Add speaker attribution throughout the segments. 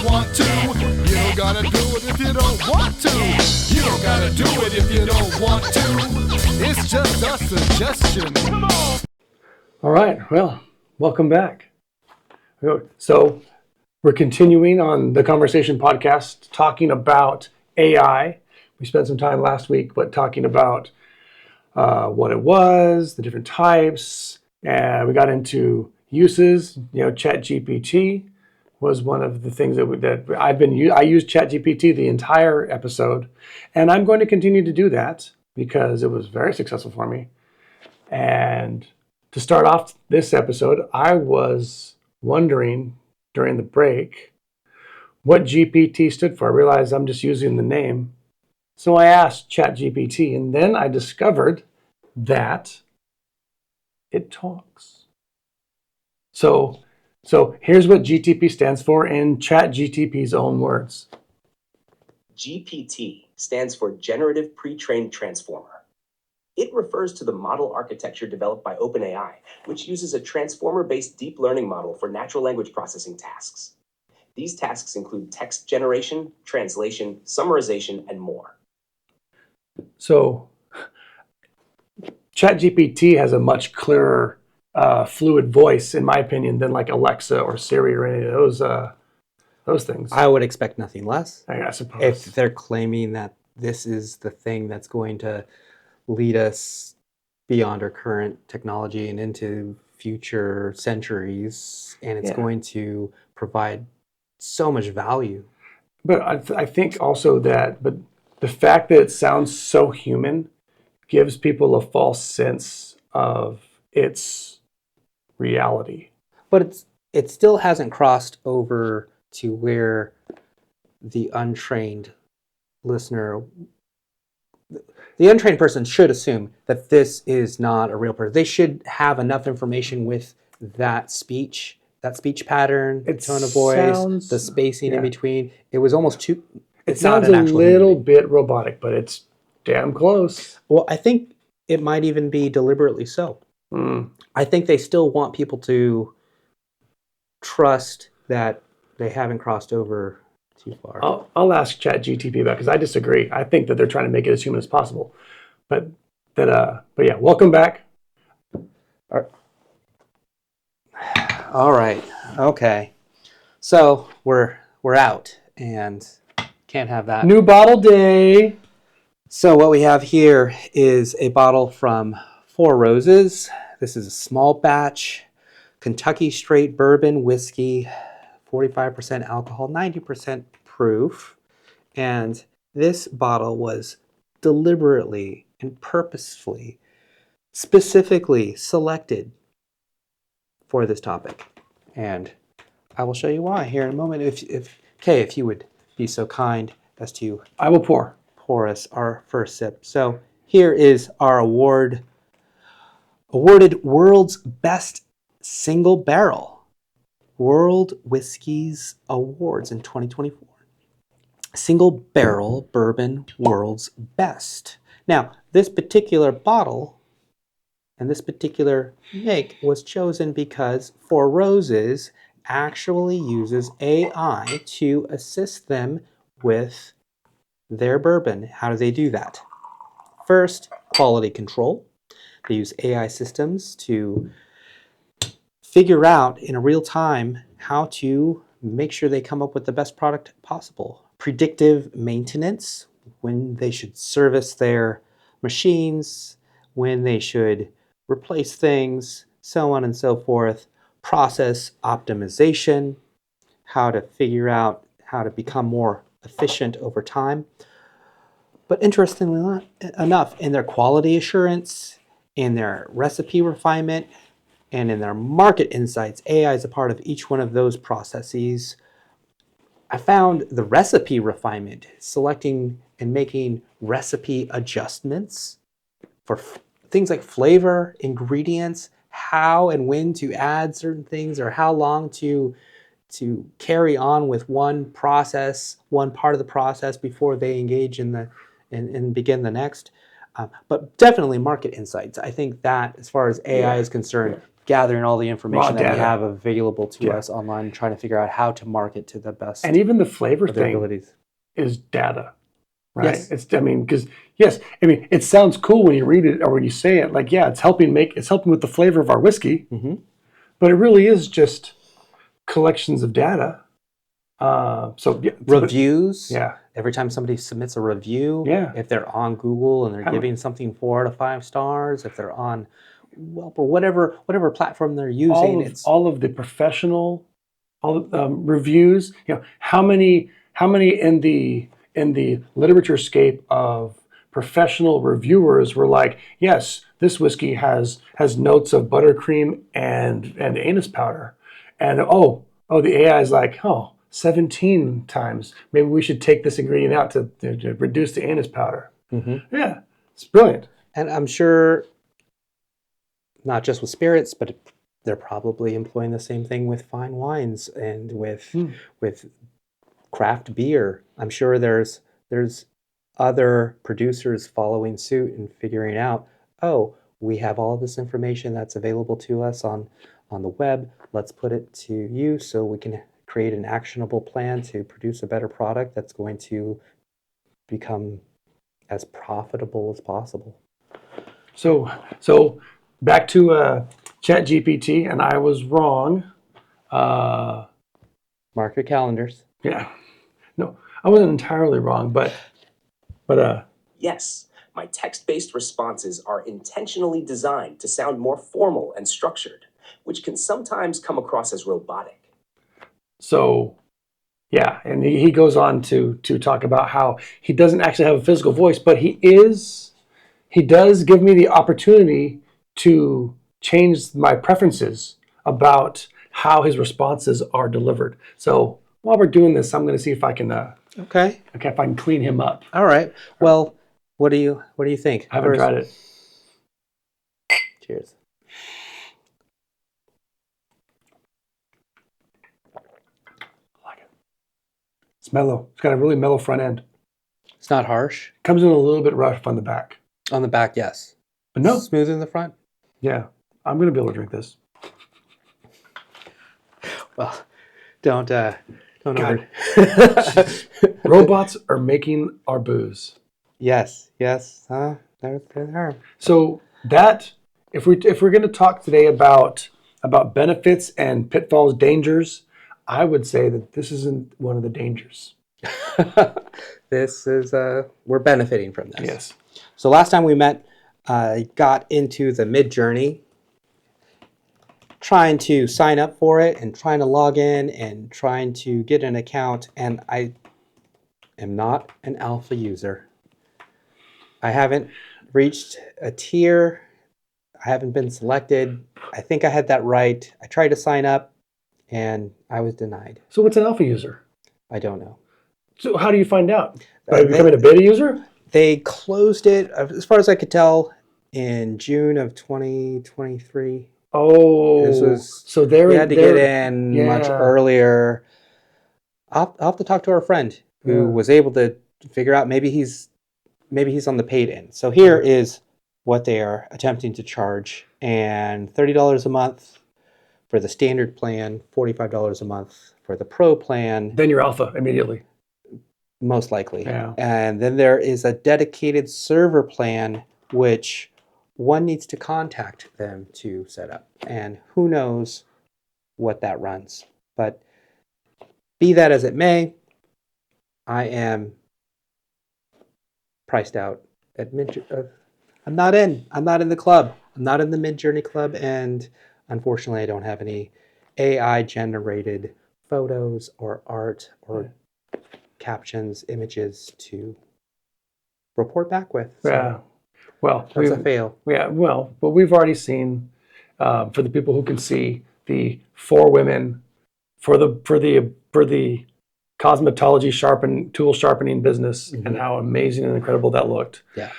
Speaker 1: want to. You don't gotta do it if you don't want to. You don't gotta do it if you don't want to. It's just a suggestion. Come on.
Speaker 2: All right, well, welcome back. So we're continuing on the ConverSAYtion podcast talking about AI. We spent some time last week, but talking about what it was, the different types, and we got into uses. ChatGPT was one of the things that I used ChatGPT the entire episode, and I'm going to continue to do that because it was very successful for me. And to start off this episode, I was wondering during the break what GPT stood for. I realized I'm just using the name. So I asked ChatGPT, and then I discovered that it talks. So here's what GTP stands for in ChatGPT's own words.
Speaker 3: GPT stands for Generative Pre-trained Transformer. It refers to the model architecture developed by OpenAI, which uses a transformer-based deep learning model for natural language processing tasks. These tasks include text generation, translation, summarization, and more.
Speaker 2: So ChatGPT has a much clearer, fluid voice, in my opinion, than like Alexa or Siri or any of those things.
Speaker 4: I would expect nothing less.
Speaker 2: I suppose.
Speaker 4: If they're claiming that this is the thing that's going to lead us beyond our current technology and into future centuries, and it's going to provide so much value.
Speaker 2: But I think also but the fact that it sounds so human gives people a false sense of its reality.
Speaker 4: But it still hasn't crossed over to where the untrained listener, the untrained person should assume that this is not a real person. They should have enough information with that speech pattern, the tone of voice, the spacing in between. It was almost too...
Speaker 2: It sounds a little bit robotic, but it's damn close.
Speaker 4: Well, I think it might even be deliberately so. I think they still want people to trust that they haven't crossed over too far.
Speaker 2: I'll ask ChatGPT about it because I disagree. I think that they're trying to make it as human as possible. But yeah, welcome back.
Speaker 4: All right. Okay. So we're out and can't have that.
Speaker 2: New bottle day.
Speaker 4: So what we have here is a bottle from Four Roses. This is a small batch Kentucky straight bourbon whiskey, 45% alcohol, 90% proof. And this bottle was deliberately and purposefully, specifically selected for this topic. And I will show you why here in a moment. If you would be so kind as to...
Speaker 2: I will pour
Speaker 4: us our first sip. So here is our awarded World's Best Single Barrel World Whiskies Awards in 2024. Single Barrel Bourbon World's Best. Now, this particular bottle and this particular make was chosen because Four Roses actually uses AI to assist them with their bourbon. How do they do that? First, quality control. They use AI systems to figure out in real time how to make sure they come up with the best product possible. Predictive maintenance, when they should service their machines, when they should replace things, so on and so forth. Process optimization, how to figure out how to become more efficient over time. But interestingly enough, in their quality assurance, in their recipe refinement, and in their market insights, AI is a part of each one of those processes. I found the recipe refinement, selecting and making recipe adjustments for things like flavor, ingredients, how and when to add certain things, or how long to carry on with one process, one part of the process before they engage in and begin the next. But definitely market insights. I think that, as far as AI is concerned, gathering all the information that we
Speaker 2: data.
Speaker 4: have available to
Speaker 2: Yeah.
Speaker 4: us online, and trying to figure out how to market to the best
Speaker 2: And even the flavor
Speaker 4: of their
Speaker 2: thing
Speaker 4: abilities.
Speaker 2: is data, right?
Speaker 4: Yes.
Speaker 2: It's, I mean, because yes, I mean, it sounds cool when you read it or when you say it. Like, yeah, it's helping with the flavor of our whiskey,
Speaker 4: Mm-hmm.
Speaker 2: but it really is just collections of data. So yeah,
Speaker 4: Reviews.
Speaker 2: Yeah.
Speaker 4: Every time somebody submits a review,
Speaker 2: Yeah.
Speaker 4: if they're on Google and they're
Speaker 2: How many-
Speaker 4: giving something 4 out of 5 stars, if they're on Yelp or whatever platform they're using,
Speaker 2: all of the professional, reviews. You know, how many in the literaturescape of professional reviewers were like, yes, this whiskey has notes of buttercream and anise powder, and the AI is like, 17 times. Maybe we should take this ingredient out to reduce the anise powder.
Speaker 4: Mm-hmm.
Speaker 2: Yeah, it's brilliant.
Speaker 4: And I'm sure not just with spirits, but they're probably employing the same thing with fine wines and with craft beer. I'm sure there's other producers following suit and figuring out, we have all this information that's available to us on the web. Let's put it to use so we can create an actionable plan to produce a better product that's going to become as profitable as possible.
Speaker 2: So back to ChatGPT, and I was wrong.
Speaker 4: Mark your calendars.
Speaker 2: Yeah, no, I wasn't entirely wrong, but
Speaker 3: Yes, my text-based responses are intentionally designed to sound more formal and structured, which can sometimes come across as robotic.
Speaker 2: so yeah, and he goes on to talk about how he doesn't actually have a physical voice, but he does give me the opportunity to change my preferences about how his responses are delivered. So while we're doing this, I'm going to see if I can
Speaker 4: Okay.
Speaker 2: if I can clean him up.
Speaker 4: All right. Well, what do you think?
Speaker 2: I haven't tried it.
Speaker 4: Cheers.
Speaker 2: I like it. It's mellow. It's got a really mellow front end.
Speaker 4: It's not harsh.
Speaker 2: Comes in a little bit rough on the back.
Speaker 4: On the back, yes.
Speaker 2: But no.
Speaker 4: Smooth in the front.
Speaker 2: Yeah. I'm going to be able to drink this.
Speaker 4: Well, don't
Speaker 2: God. Robots are making our booze.
Speaker 4: Yes. There they are.
Speaker 2: So that if we're going to talk today about benefits and pitfalls, dangers, I would say that this isn't one of the dangers.
Speaker 4: This is we're benefiting from this.
Speaker 2: Yes.
Speaker 4: So last time we met, I got into the Mid-Journey, trying to sign up for it and trying to log in and trying to get an account, and I am not an alpha user. I haven't reached a tier. I haven't been selected. I think I had that right. I tried to sign up and I was denied.
Speaker 2: So what's an alpha user?
Speaker 4: I don't know.
Speaker 2: So how do you find out? By becoming a beta user?
Speaker 4: They closed it, as far as I could tell, in June of 2023.
Speaker 2: Oh,
Speaker 4: This was,
Speaker 2: so they
Speaker 4: we had to get in much earlier. I'll have to talk to our friend who was able to figure out maybe he's on the paid end. So here is what they are attempting to charge, and $30 a month for the standard plan, $45 a month for the pro plan.
Speaker 2: Then you're alpha immediately.
Speaker 4: Most likely.
Speaker 2: Yeah.
Speaker 4: And then there is a dedicated server plan, which one needs to contact them to set up. And who knows what that runs. But be that as it may, I am priced out at I'm not in the club. I'm not in the Mid-Journey club, and unfortunately I don't have any AI generated photos or art or captions, images to report back with. So
Speaker 2: Yeah. Well,
Speaker 4: that's a fail.
Speaker 2: Yeah. Well, but we've already seen for the people who can see the 4 women for the cosmetology tool sharpening business and how amazing and incredible that looked.
Speaker 4: Yeah.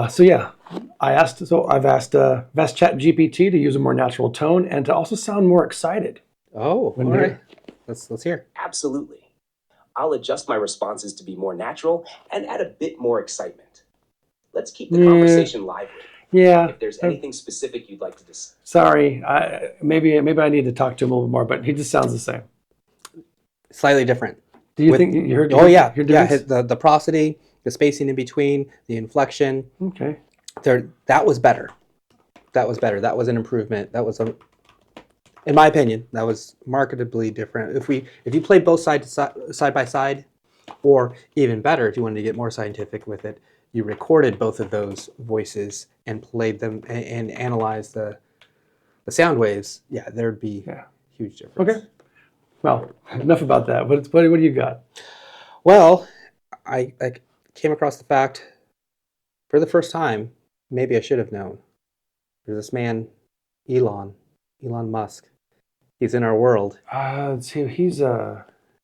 Speaker 2: So yeah, I've asked ChatGPT to use a more natural tone and to also sound more excited.
Speaker 4: Oh, all right. Let's hear.
Speaker 3: Absolutely. I'll adjust my responses to be more natural and add a bit more excitement. Let's keep the conversation lively.
Speaker 2: Yeah.
Speaker 3: If there's anything specific you'd like to discuss.
Speaker 2: Sorry, maybe I need to talk to him a little bit more, but he just sounds the same.
Speaker 4: Slightly different.
Speaker 2: Do you think you heard?
Speaker 4: Oh yeah,
Speaker 2: heard
Speaker 4: yeah.
Speaker 2: difference?
Speaker 4: The prosody, the spacing in between, the inflection.
Speaker 2: Okay.
Speaker 4: That was better. That was better. That was an improvement. That was in my opinion, that was marketably different. If you played both side by side, or even better, if you wanted to get more scientific with it, you recorded both of those voices and played them and analyzed the sound waves. Yeah, there'd be huge difference.
Speaker 2: Okay. Well, enough about that. What do you got?
Speaker 4: Well, I came across the fact for the first time. Maybe I should have known. There's this man, Elon Musk. He's in our world.
Speaker 2: Let's see. He's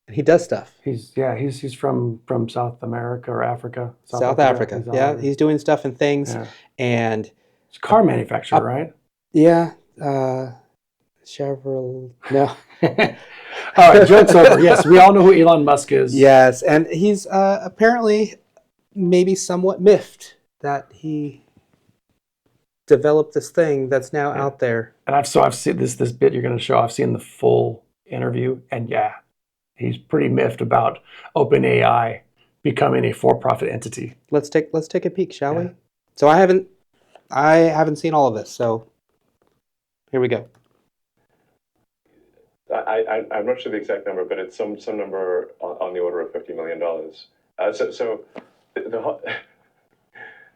Speaker 4: And he does stuff.
Speaker 2: He's from South America or Africa.
Speaker 4: South Africa. He's doing stuff and things.
Speaker 2: Yeah.
Speaker 4: And
Speaker 2: it's a car manufacturer, right?
Speaker 4: Yeah. Chevrolet. No.
Speaker 2: All right, joke's over. Yes, we all know who Elon Musk is.
Speaker 4: Yes, and he's apparently maybe somewhat miffed that he developed this thing that's now out there.
Speaker 2: And I've seen this bit you're going to show. I've seen the full interview, and he's pretty miffed about OpenAI becoming a for-profit entity.
Speaker 4: Let's take a peek, shall we? So I haven't seen all of this, so here we go.
Speaker 5: I'm not sure the exact number, but it's some number on the order of $50 million. So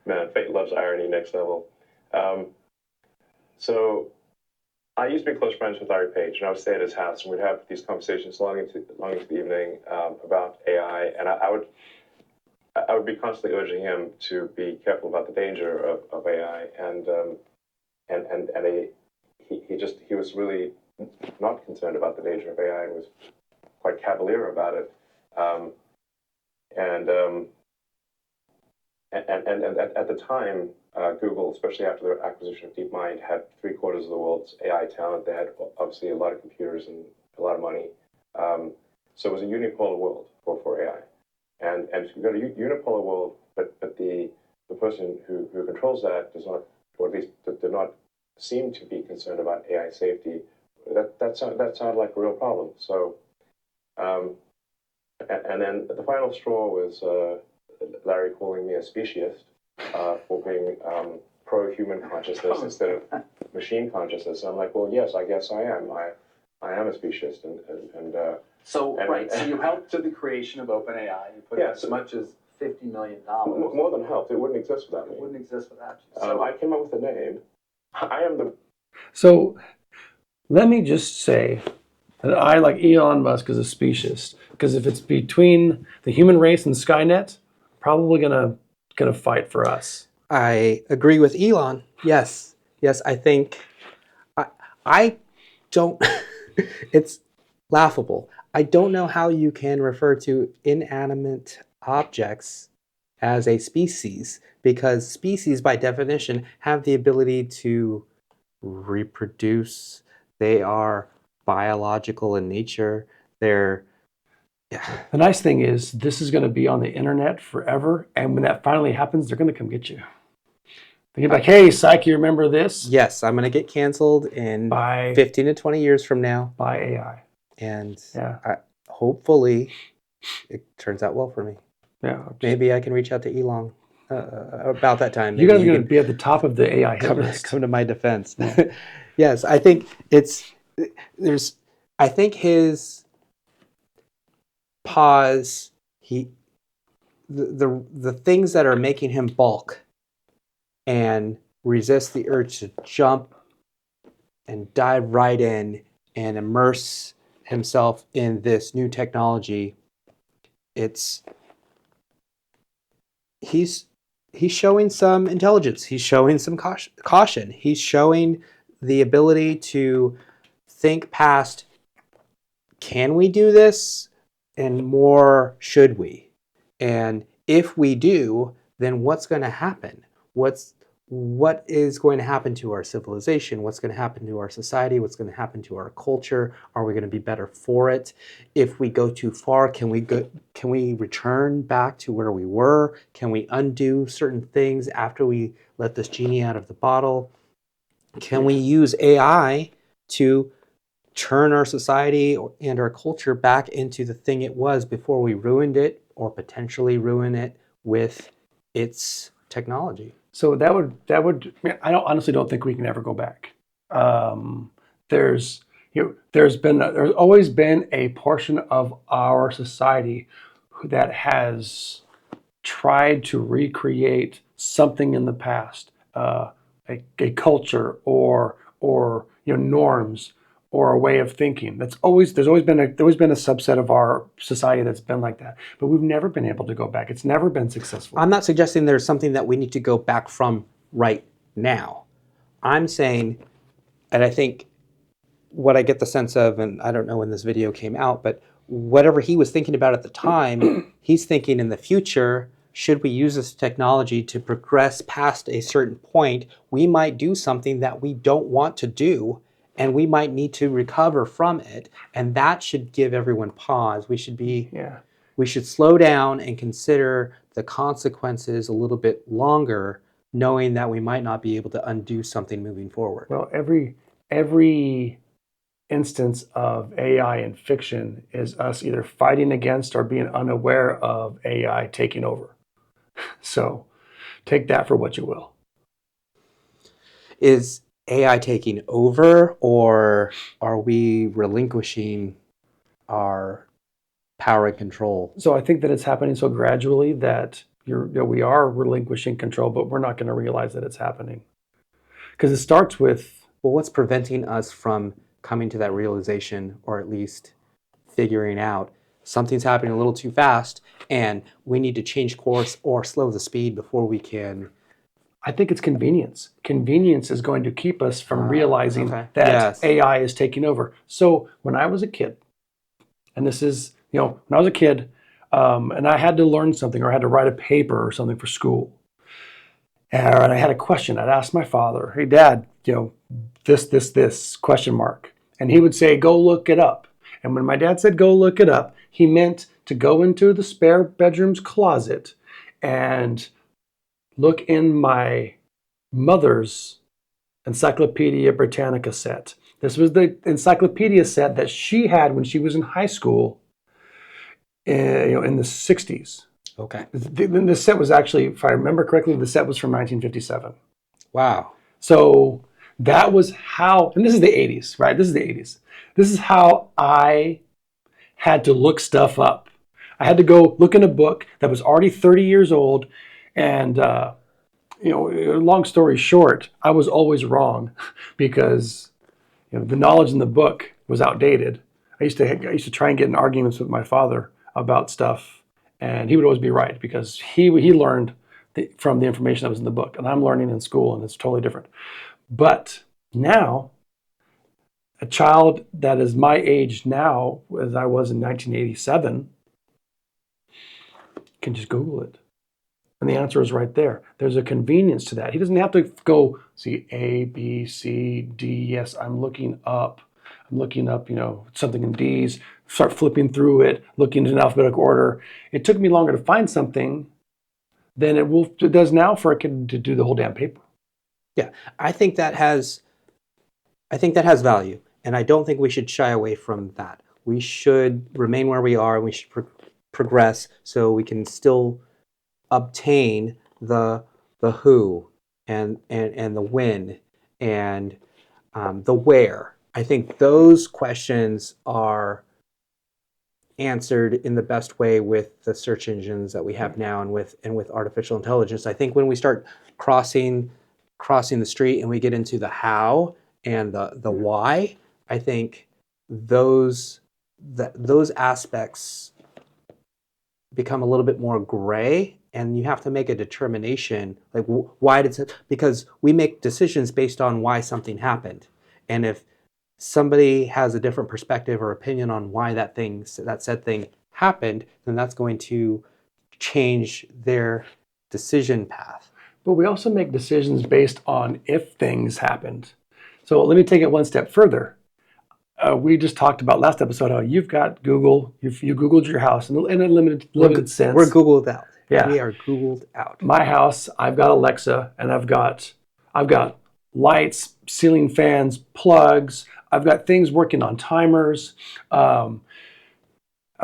Speaker 5: man, fate loves irony next level. So I used to be close friends with Larry Page, and I would stay at his house, and we'd have these conversations long into the evening about AI, and I would be constantly urging him to be careful about the danger of AI, and he was really not concerned about the danger of AI and was quite cavalier about it. And at the time, Google, especially after their acquisition of DeepMind, had 3/4 of the world's AI talent. They had obviously a lot of computers and a lot of money. So it was a unipolar world for AI. And you've got a unipolar world, but the person who controls that does not, or at least did not seem to be concerned about AI safety. That sounded like a real problem. So, and then the final straw was Larry calling me a speciesist for being pro-human consciousness instead of machine consciousness. And I'm like, well, yes, I guess I am. I am a speciesist,
Speaker 6: So you helped to the creation of OpenAI. You put in as much as $50 million.
Speaker 5: More than helped. It wouldn't exist without me.
Speaker 6: It wouldn't exist without you.
Speaker 5: So I came up with a name. I am the.
Speaker 2: So let me just say that I, like Elon Musk, is a speciesist, because if it's between the human race and Skynet, probably gonna fight for us.
Speaker 4: I agree with Elon. Yes, I think I don't. It's laughable. I don't know how you can refer to inanimate objects as a species, because species, by definition, have the ability to reproduce. They are biological in nature.
Speaker 2: The nice thing is this is going to be on the internet forever, and when that finally happens, they're going to come get you. They're going to be like, hey, Psyche, you remember this?
Speaker 4: Yes, I'm going to get canceled in 15 to 20 years from now.
Speaker 2: By AI.
Speaker 4: And hopefully it turns out well for me.
Speaker 2: Yeah.
Speaker 4: Maybe I can reach out to Elon about that time.
Speaker 2: You guys are going to be at the top of the AI hit list.
Speaker 4: Come to my defense. Yes, I think I think his pause, the things that are making him balk and resist the urge to jump and dive right in and immerse himself in this new technology, he's showing some intelligence. He's showing some caution. He's showing the ability to think past, can we do this? And more, should we? And if we do, then what's going to happen? what is going to happen to our civilization? What's going to happen to our society? What's going to happen to our culture? Are we going to be better for it? If we go too far, can we return back to where we were? Can we undo certain things after we let this genie out of the bottle? Can we use AI to turn our society and our culture back into the thing it was before we ruined it, or potentially ruin it with its technology?
Speaker 2: So I honestly don't think we can ever go back. There's always been a portion of our society that has tried to recreate something in the past, a culture or norms or a way of thinking. There's always been a subset of our society that's been like that, but we've never been able to go back. It's never been successful.
Speaker 4: I'm not suggesting there's something that we need to go back from right now. I'm saying, and I think what I get the sense of, and I don't know when this video came out, but whatever he was thinking about at the time, he's thinking in the future, should we use this technology to progress past a certain point, we might do something that we don't want to do, and we might need to recover from it. And that should give everyone pause. We should slow down and consider the consequences a little bit longer, knowing that we might not be able to undo something moving forward.
Speaker 2: Well, every instance of AI in fiction is us either fighting against or being unaware of AI taking over. So take that for what you will.
Speaker 4: Is AI taking over, or are we relinquishing our power and control?
Speaker 2: So I think that it's happening so gradually that we are relinquishing control, but we're not going to realize that it's happening. Because it starts with...
Speaker 4: Well, what's preventing us from coming to that realization, or at least figuring out something's happening a little too fast and we need to change course or slow the speed before we can?
Speaker 2: I think it's convenience. Convenience is going to keep us from realizing that AI is taking over. So when I was a kid, and this is, when I was a kid, and I had to learn something or I had to write a paper or something for school, and I had a question, I'd ask my father, hey, Dad, this question mark. And he would say, go look it up. And when my dad said, go look it up, he meant to go into the spare bedroom's closet and look in my mother's Encyclopedia Britannica set. This was the encyclopedia set that she had when she was in high school, in the 60s.
Speaker 4: Okay.
Speaker 2: The set was actually, if I remember correctly, the set was from 1957.
Speaker 4: Wow.
Speaker 2: So that was how, and this is the 80s, right? This is the 80s. This is how I had to look stuff up. I had to go look in a book that was already 30 years old. And, long story short, I was always wrong because, the knowledge in the book was outdated. I used to try and get in arguments with my father about stuff, and he would always be right because he learned from the information that was in the book, and I'm learning in school, and it's totally different. But now, a child that is my age now, as I was in 1987, can just Google it. And the answer is right there. There's a convenience to that. He doesn't have to go see A, B, C, D. Yes, I'm looking up, something in D's, start flipping through it, looking in alphabetical order. It took me longer to find something than it does now for a kid to do the whole damn paper.
Speaker 4: Yeah, I think that has value, and I don't think we should shy away from that. We should remain where we are, and we should progress so we can still obtain the who and the when and the where. I think those questions are answered in the best way with the search engines that we have now and with artificial intelligence. I think when we start crossing the street and we get into the how and the why, I think those aspects become a little bit more gray, and you have to make a determination, like why did it, because we make decisions based on why something happened. And if somebody has a different perspective or opinion on why that said thing happened, then that's going to change their decision path.
Speaker 2: but we also make decisions based on if things happened. So let me take it one step further. We just talked about last episode how you've got Google, you Googled your house in a limited sense.
Speaker 4: We're Googled out.
Speaker 2: Yeah.
Speaker 4: We are Googled out.
Speaker 2: My house, I've got Alexa, and I've got lights, ceiling fans, plugs. I've got things working on timers. I've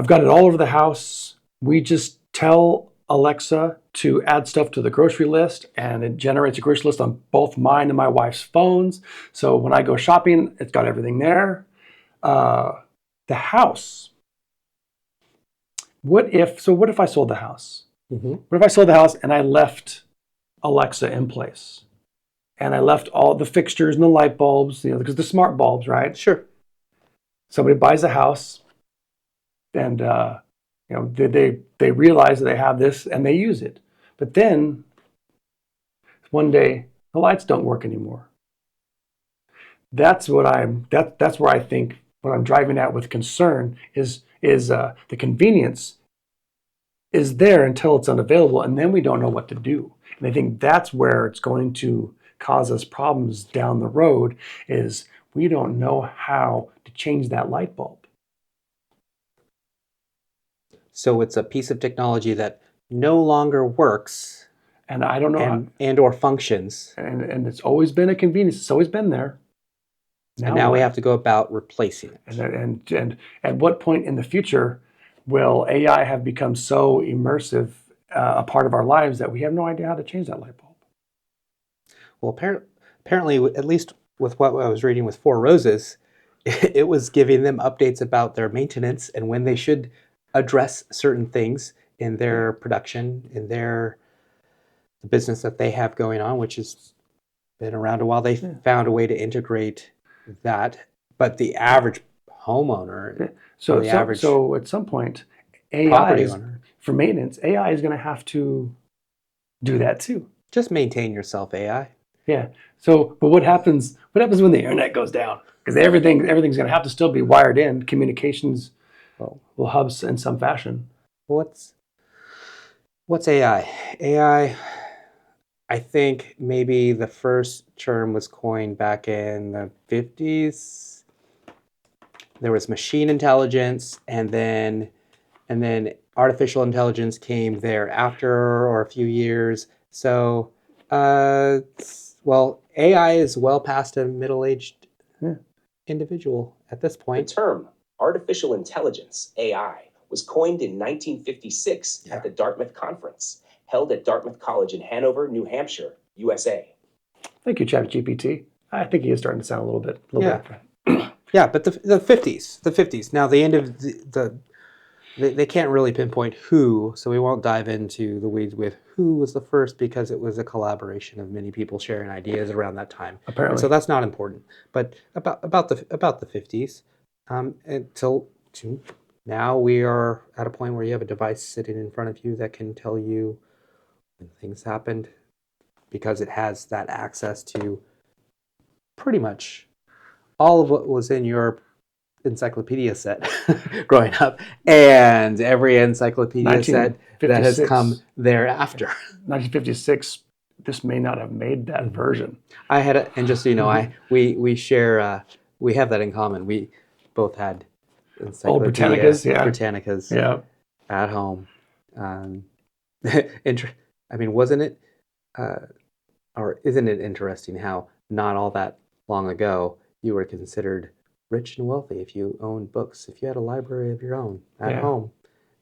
Speaker 2: got it all over the house. We just tell Alexa to add stuff to the grocery list, and it generates a grocery list on both mine and my wife's phones. So when I go shopping, it's got everything there. The house. What if I sold the house?
Speaker 4: Mm-hmm.
Speaker 2: What if I sold the house and I left Alexa in place? And I left all the fixtures and the light bulbs, because the smart bulbs, right?
Speaker 4: Sure.
Speaker 2: Somebody buys a house and they realize that they have this and they use it. But then one day the lights don't work anymore. That's where I think what I'm driving at with concern is the convenience is there until it's unavailable, and then we don't know what to do. And I think that's where it's going to cause us problems down the road, is we don't know how to change that light bulb.
Speaker 4: So it's a piece of technology that no longer works,
Speaker 2: And I don't know
Speaker 4: and or functions.
Speaker 2: and it's always been a convenience. It's always been there.
Speaker 4: Now we have to go about replacing it.
Speaker 2: And at what point in the future will AI have become so immersive a part of our lives that we have no idea how to change that light bulb?
Speaker 4: Well, apparently, at least with what I was reading with Four Roses, it was giving them updates about their maintenance and when they should address certain things in their production, in the business that they have going on, which has been around a while. They found a way to integrate that, but the average homeowner,
Speaker 2: So at some point, AI for maintenance, AI is going to have to do that too.
Speaker 4: just maintain yourself, AI.
Speaker 2: Yeah. So, but what happens when the internet goes down? Because everything's going to have to still be wired in. Communications will hubs in some fashion.
Speaker 4: What's AI? AI, I think maybe the first term was coined back in the 50s. There was machine intelligence, and then artificial intelligence came thereafter, or a few years. So, AI is well past a middle-aged individual at this
Speaker 3: The
Speaker 4: point.
Speaker 3: term artificial intelligence, AI, was coined in 1956 at the Dartmouth Conference, held at Dartmouth College in Hanover, New Hampshire, USA.
Speaker 2: Thank you, ChatGPT. I think he is starting to sound a little bit.
Speaker 4: Yeah, but the 50s. Now, the end of they can't really pinpoint who, so we won't dive into the weeds with who was the first, because it was a collaboration of many people sharing ideas around that time.
Speaker 2: Apparently,
Speaker 4: and so that's not important. But about the 50s until now, we are at a point where you have a device sitting in front of you that can tell you when things happened, because it has that access to pretty much all of what was in your encyclopedia set growing up, and every encyclopedia set that has come thereafter.
Speaker 2: 1956, this may not have made that version.
Speaker 4: I had and just so you know, we share, we have that in common. We both had Britannicas at home. I mean, wasn't it, or isn't it interesting how not all that long ago you were considered rich and wealthy if you owned books, if you had a library of your own at home.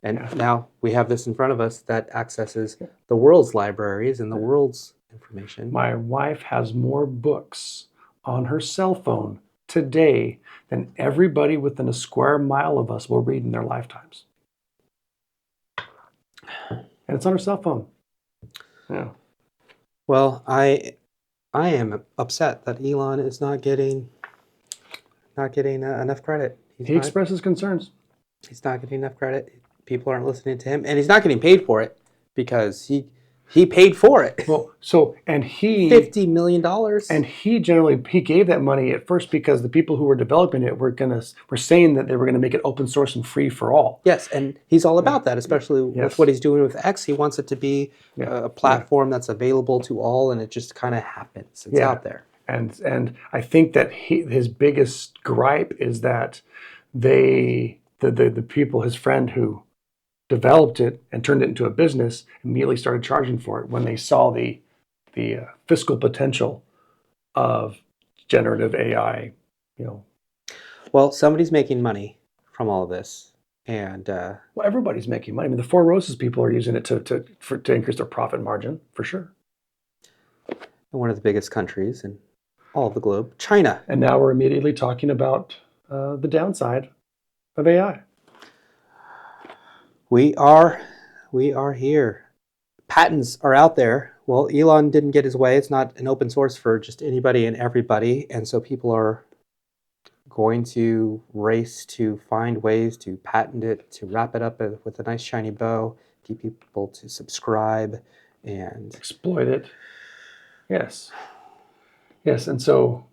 Speaker 4: And now we have this in front of us that accesses the world's libraries and the world's information.
Speaker 2: My wife has more books on her cell phone today than everybody within a square mile of us will read in their lifetimes. And it's on her cell phone. Yeah.
Speaker 4: Well, I am upset that Elon is not getting enough credit.
Speaker 2: He expresses concerns.
Speaker 4: He's not getting enough credit. People aren't listening to him, and he's not getting paid for it, because He paid for it.
Speaker 2: Well, so and he
Speaker 4: $50 million.
Speaker 2: and he gave that money at first because the people who were developing it were saying that they were gonna make it open source and free for all.
Speaker 4: Yes, and he's all about that, especially with what he's doing with X. He wants it to be a platform that's available to all, and it just kind of happens. It's out there.
Speaker 2: And I think that his biggest gripe is that the people, his friend who developed it and turned it into a business, immediately started charging for it when they saw the fiscal potential of generative AI.
Speaker 4: Well, somebody's making money from all of this, and
Speaker 2: Well, everybody's making money. I mean, the Four Roses people are using it to increase their profit margin for sure.
Speaker 4: one of the biggest countries in all of the globe, China.
Speaker 2: And now we're immediately talking about the downside of AI.
Speaker 4: We are here. Patents are out there. Well, Elon didn't get his way. It's not an open source for just anybody and everybody, and so people are going to race to find ways to patent it, to wrap it up with a nice shiny bow, get people to subscribe and
Speaker 2: Exploit it. Yes. And so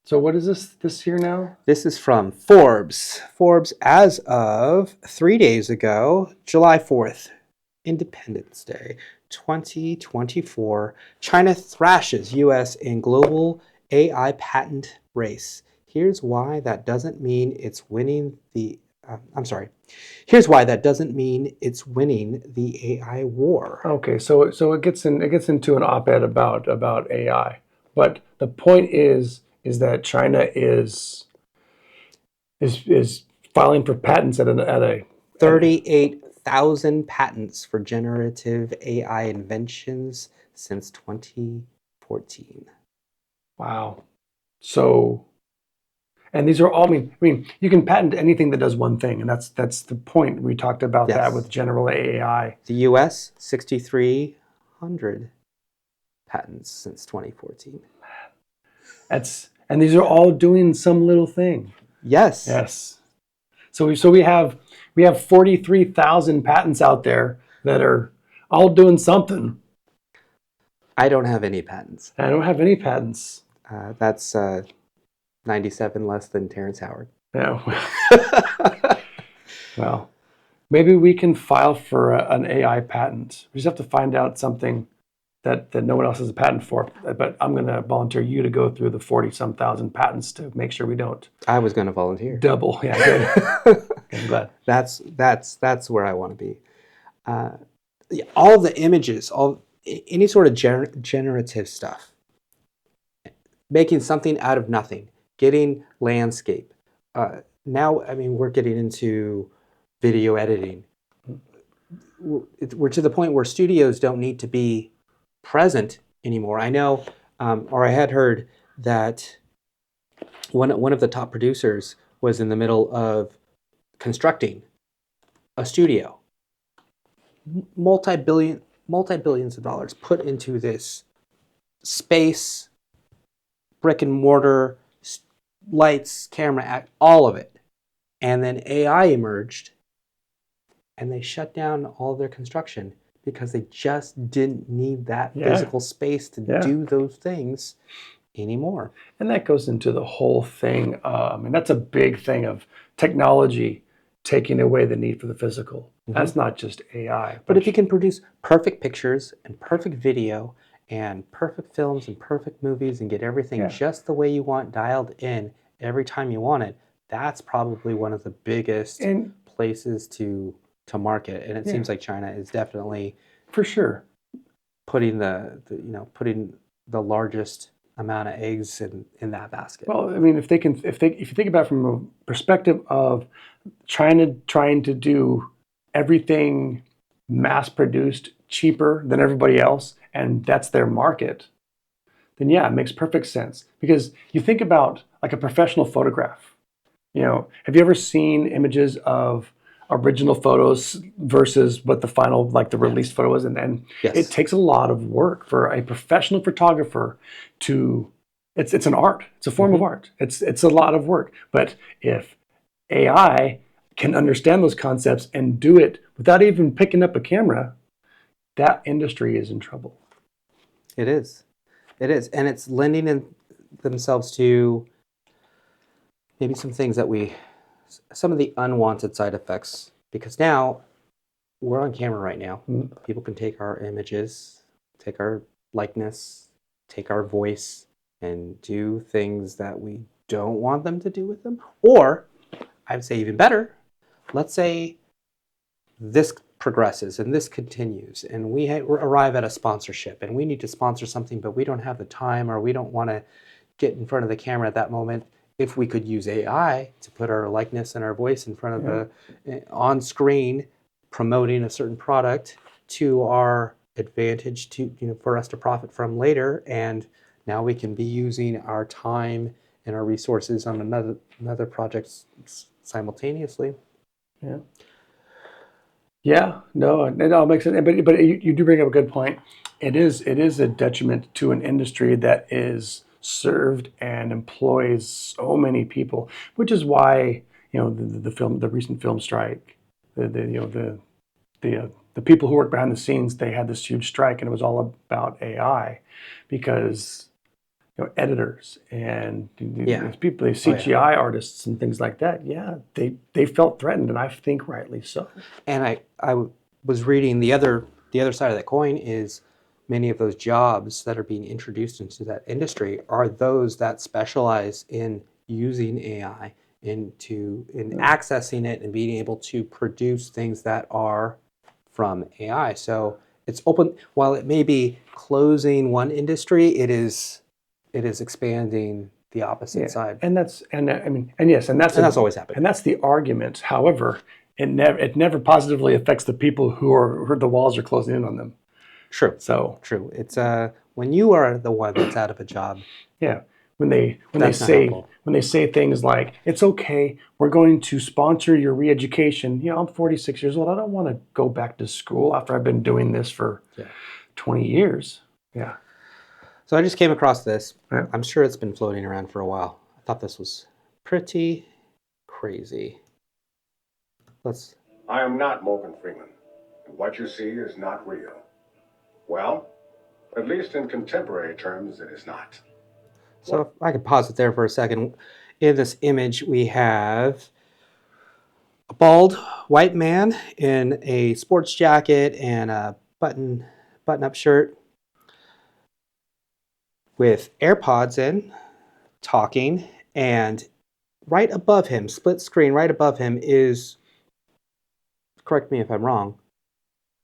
Speaker 2: what is this here now?
Speaker 4: This is from Forbes. Forbes, as of 3 days ago, July 4th, Independence Day, 2024, China thrashes U.S. in global AI patent race. Here's why that doesn't mean it's winning the Here's why that doesn't mean it's winning the AI war.
Speaker 2: Okay, so it gets into an op-ed about AI, but the point is that China is filing for patents at a
Speaker 4: 38,000 patents for generative AI inventions since 2014.
Speaker 2: Wow. So, and these are all, I mean, you can patent anything that does one thing, and that's the point. We talked about that with general AI.
Speaker 4: The U.S., 6,300 patents since 2014.
Speaker 2: And these are all doing some little thing.
Speaker 4: Yes.
Speaker 2: So we have 43,000 patents out there that are all doing something.
Speaker 4: I don't have any patents.
Speaker 2: I don't have any patents.
Speaker 4: That's 97 less than Terrence Howard.
Speaker 2: Yeah. Well, maybe we can file for an AI patent. We just have to find out something that no one else has a patent for. But I'm going to volunteer you to go through the 40-some thousand patents to make sure we don't.
Speaker 4: I was going to volunteer.
Speaker 2: Double. Yeah, good. I'm glad.
Speaker 4: That's where I want to be. All the images, any sort of generative stuff, making something out of nothing, getting landscape. Now, I mean, we're getting into video editing. We're to the point where studios don't need to be present anymore. I know, or I had heard that one of the top producers was in the middle of constructing a studio. Multi-billions of dollars put into this space, brick and mortar, lights, camera, all of it. And then AI emerged and they shut down all their construction because they just didn't need that physical space to do those things anymore.
Speaker 2: And that goes into the whole thing. And that's a big thing of technology taking away the need for the physical. Mm-hmm. That's not just AI.
Speaker 4: But if you can produce perfect pictures and perfect video and perfect films and perfect movies and get everything just the way you want, dialed in every time you want it, that's probably one of the biggest places to market. And it seems like China is definitely,
Speaker 2: for sure,
Speaker 4: putting the largest amount of eggs in that basket.
Speaker 2: Well, I mean, if you think about it from a perspective of China trying to do everything mass produced cheaper than everybody else, and that's their market, then it makes perfect sense. Because you think about like a professional photograph. Have you ever seen images of original photos versus what the final, like the released photo is? And it takes a lot of work for a professional photographer to, it's an art. It's a form of art. It's a lot of work. But if AI can understand those concepts and do it without even picking up a camera, that industry is in trouble.
Speaker 4: It is. It is. And it's lending themselves to maybe some things that some of the unwanted side effects, because now we're on camera right now. People can take our images, take our likeness, take our voice, and do things that we don't want them to do with them. Or, I would say even better, let's say this progresses and this continues and we arrive at a sponsorship and we need to sponsor something, but we don't have the time or we don't want to get in front of the camera at that moment. If we could use AI to put our likeness and our voice in front of on screen, promoting a certain product to our advantage, to for us to profit from later, and now we can be using our time and our resources on another project simultaneously.
Speaker 2: Yeah, no, it all makes sense. But you do bring up a good point. It is a detriment to an industry that is served and employs so many people, which is why the recent film strike, the people who work behind the scenes, they had this huge strike, and it was all about AI, because editors and these people, these CGI artists and things like that, they felt threatened, and I think rightly so.
Speaker 4: And I was reading the other side of that coin is many of those jobs that are being introduced into that industry are those that specialize in using AI in accessing it and being able to produce things that are from AI. So it's open. While it may be closing one industry, it is expanding the opposite side.
Speaker 2: And that's
Speaker 4: always happened.
Speaker 2: And that's the argument. However, it never positively affects the people who the walls are closing in on them.
Speaker 4: True.
Speaker 2: So
Speaker 4: true. It's when you are the one that's out of a job.
Speaker 2: Yeah. When they say things like, it's okay, we're going to sponsor your re-education. I'm 46 years old. I don't want to go back to school after I've been doing this for 20 years. Yeah.
Speaker 4: So I just came across this.
Speaker 2: Yeah.
Speaker 4: I'm sure it's been floating around for a while. I thought this was pretty crazy.
Speaker 7: I am not Morgan Freeman, and what you see is not real. Well, at least in contemporary terms, it is not.
Speaker 4: So if I could pause it there for a second. In this image, we have a bald white man in a sports jacket and a button-up shirt with AirPods in, talking, and right above him, split screen, right above him is, correct me if I'm wrong,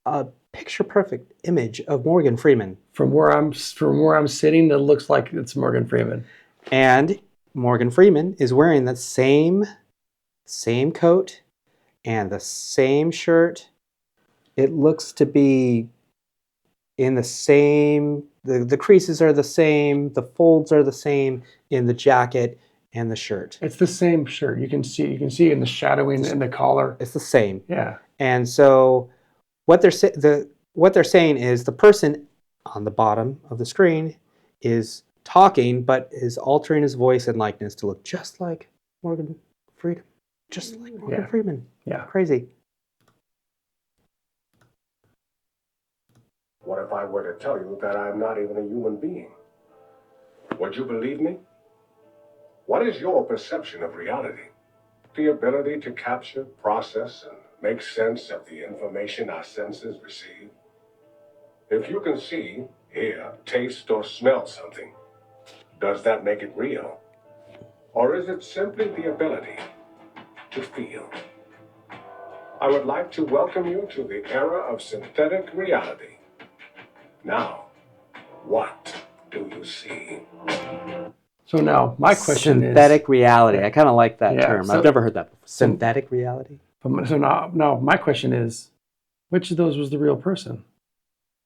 Speaker 4: a picture-perfect image of Morgan Freeman.
Speaker 2: From where I'm sitting, that looks like it's Morgan Freeman.
Speaker 4: And Morgan Freeman is wearing the same coat and the same shirt. It looks to be in the same, the creases are the same, the folds are the same in the jacket and the shirt.
Speaker 2: It's the same shirt. You can see in the shadowing and the collar.
Speaker 4: It's the same.
Speaker 2: Yeah.
Speaker 4: And so what they're saying is the person on the bottom of the screen is talking, but is altering his voice and likeness to look just like Morgan Freeman. Just like Morgan Freeman.
Speaker 2: Yeah.
Speaker 4: Crazy.
Speaker 7: What if I were to tell you that I'm not even a human being? Would you believe me? What is your perception of reality? The ability to capture, process, and make sense of the information our senses receive? If you can see, hear, taste, or smell something, does that make it real? Or is it simply the ability to feel? I would like to welcome you to the era of synthetic reality. Now, what do you see?
Speaker 2: So now my question is
Speaker 4: synthetic reality. I kind of like that term.
Speaker 2: So,
Speaker 4: I've never heard that before. Synthetic reality.
Speaker 2: So now my question is, which of those was the real person?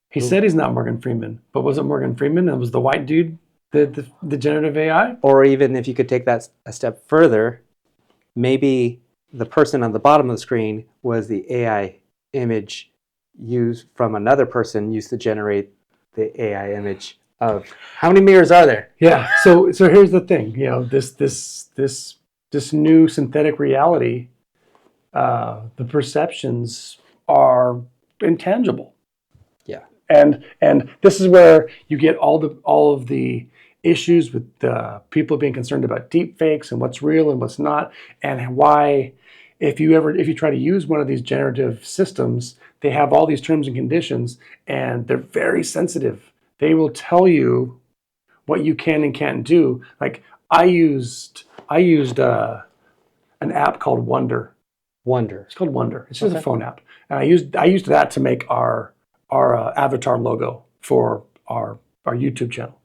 Speaker 2: He said he's not Morgan Freeman, but was it Morgan Freeman? And was the white dude the generative AI?
Speaker 4: Or even if you could take that a step further, maybe the person on the bottom of the screen was the AI image used from another person used to generate the AI image of how many mirrors are there?
Speaker 2: Yeah. So here's the thing. This new synthetic reality, the perceptions are intangible.
Speaker 4: Yeah.
Speaker 2: And this is where you get all of the issues with people being concerned about deep fakes and what's real and what's not, and why if you try to use one of these generative systems, they have all these terms and conditions, and they're very sensitive. They will tell you what you can and can't do. Like I used an app called Wonder.
Speaker 4: Wonder.
Speaker 2: It's called Wonder. It's just a phone app, and I used that to make our avatar logo for our YouTube channel.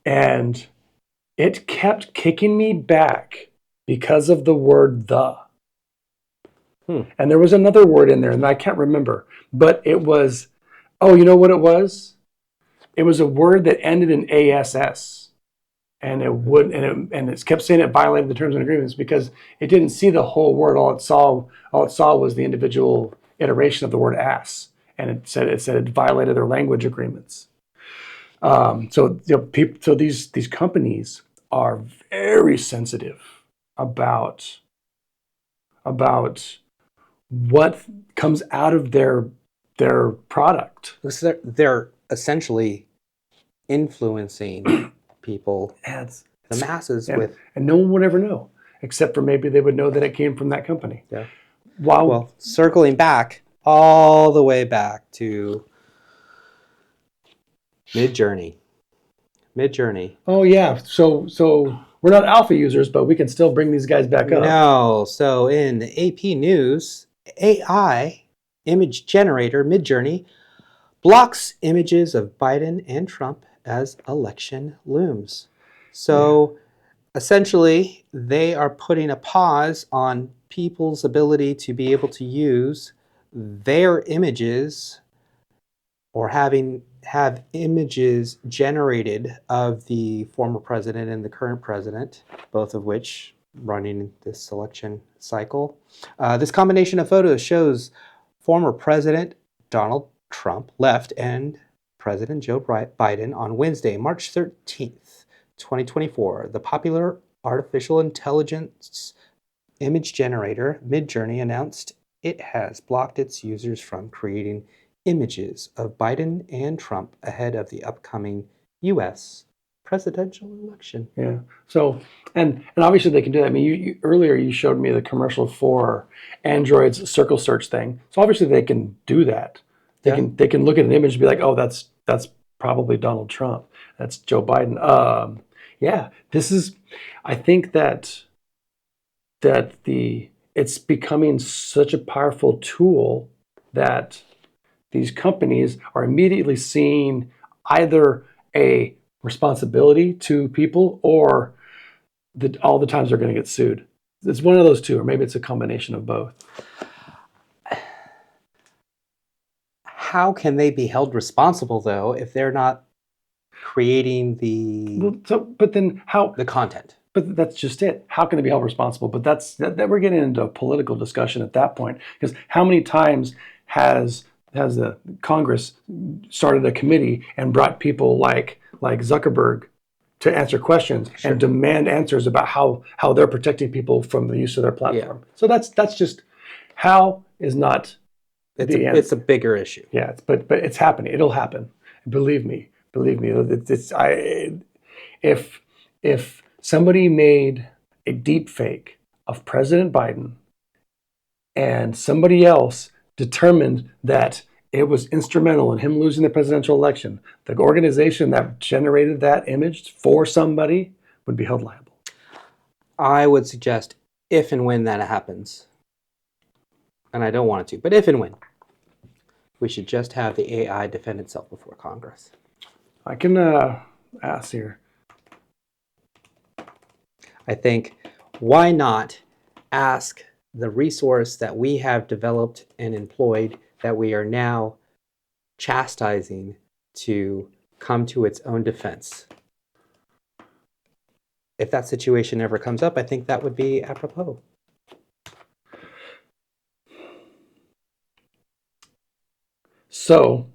Speaker 2: And it kept kicking me back because of the word "the." And there was another word in there, and I can't remember, but it was, oh, you know what it was? It was a word that ended in ASS, and it kept saying it violated the terms and agreements because it didn't see the whole word. All it saw was the individual iteration of the word "ass," and it said it violated their language agreements. So these companies are very sensitive about what comes out of their product.
Speaker 4: They're essentially influencing people, the masses,
Speaker 2: and no one would ever know, except for maybe they would know that it came from that company.
Speaker 4: Yeah.
Speaker 2: Wow.
Speaker 4: Well, circling back all the way back to Midjourney.
Speaker 2: Oh yeah. So we're not alpha users, but we can still bring these guys back up.
Speaker 4: No. So in AP News, AI image generator Midjourney blocks images of Biden and Trump as election looms. So essentially, they are putting a pause on people's ability to be able to use their images or have images generated of the former president and the current president, both of which running this election cycle. This combination of photos shows former President Donald Trump left and President Joe Biden on Wednesday, March 13th, 2024. The popular artificial intelligence image generator Midjourney announced it has blocked its users from creating images of Biden and Trump ahead of the upcoming U.S. presidential election.
Speaker 2: Yeah. So, and obviously they can do that. I mean, earlier you showed me the commercial for Android's circle search thing. So obviously they can do that. They can look at an image and be like, oh, that's probably Donald Trump. That's Joe Biden. Yeah. This is, I think that it's becoming such a powerful tool that these companies are immediately seeing either a responsibility to people or all the times they're going to get sued. It's one of those two, or maybe it's a combination of both.
Speaker 4: How can they be held responsible, though, if they're not creating the content?
Speaker 2: But that's just it. How can they be held responsible? But that we're getting into a political discussion at that point, because how many times has the Congress started a committee and brought people like Zuckerberg to answer questions and demand answers about how they're protecting people from the use of their platform? So that's just how is not.
Speaker 4: It's a bigger issue.
Speaker 2: Yeah, but it's happening. It'll happen. Believe me. If somebody made a deep fake of President Biden and somebody else determined that it was instrumental in him losing the presidential election, the organization that generated that image for somebody would be held liable.
Speaker 4: I would suggest if and when that happens, and I don't want it to, but if and when, we should just have the AI defend itself before Congress.
Speaker 2: I can ask here.
Speaker 4: I think, why not ask the resource that we have developed and employed that we are now chastising to come to its own defense? If that situation ever comes up, I think that would be apropos.
Speaker 2: So,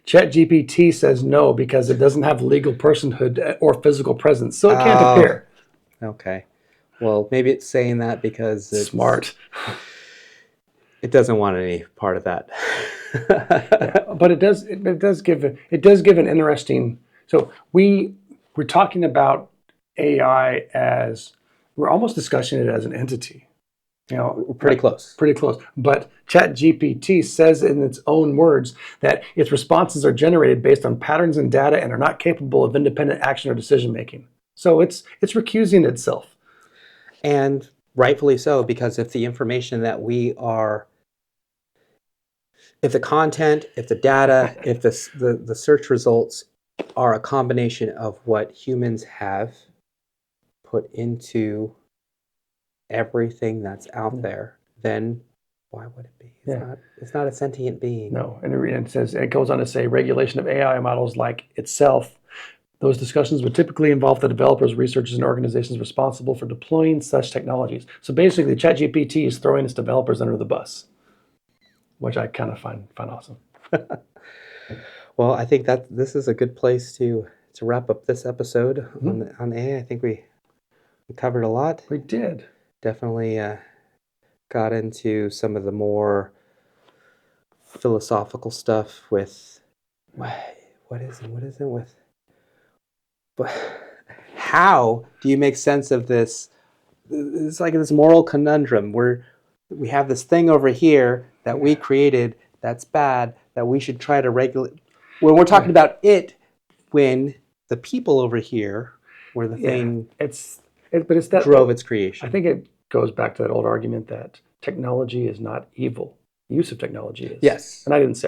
Speaker 2: ChatGPT says no because it doesn't have legal personhood or physical presence, so it can't appear.
Speaker 4: Okay. Well, maybe it's saying that because it's
Speaker 2: smart.
Speaker 4: It doesn't want any part of that.
Speaker 2: But it does give an interesting. So we're talking about AI as we're almost discussing it as an entity.
Speaker 4: We're pretty close.
Speaker 2: Pretty close. But ChatGPT says in its own words that its responses are generated based on patterns and data and are not capable of independent action or decision making. So it's recusing itself.
Speaker 4: And rightfully so, because if the information that if the content, if the data, if the search results are a combination of what humans have put into everything that's out there, then why would it be? It's not a sentient being.
Speaker 2: No, and it goes on to say regulation of AI models like itself. Those discussions would typically involve the developers, researchers, and organizations responsible for deploying such technologies. So basically, ChatGPT is throwing its developers under the bus, which I kind of find awesome.
Speaker 4: Well, I think that this is a good place to wrap up this episode on AI. I think we covered a lot.
Speaker 2: We did.
Speaker 4: Definitely got into some of the more philosophical stuff with what is it with how do you make sense of this? It's like this moral conundrum where we have this thing over here that we created that's bad, that we should try to regulate. When we're talking about it, when the people over here were the thing
Speaker 2: it's that
Speaker 4: drove its creation.
Speaker 2: I think it goes back to that old argument that technology is not evil. Use of technology is.
Speaker 4: Yes.
Speaker 2: And I didn't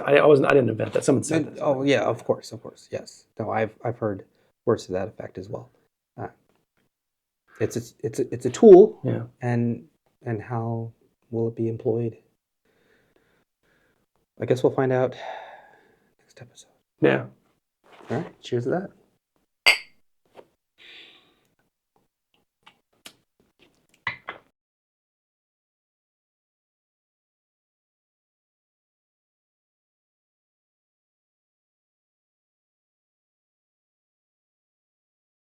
Speaker 2: invent that. Someone said that.
Speaker 4: Oh yeah, of course. Yes. No, I've heard words to that effect as well. It's a tool.
Speaker 2: Yeah.
Speaker 4: And how will it be employed? I guess we'll find out next episode.
Speaker 2: Yeah.
Speaker 4: All right. Cheers to that.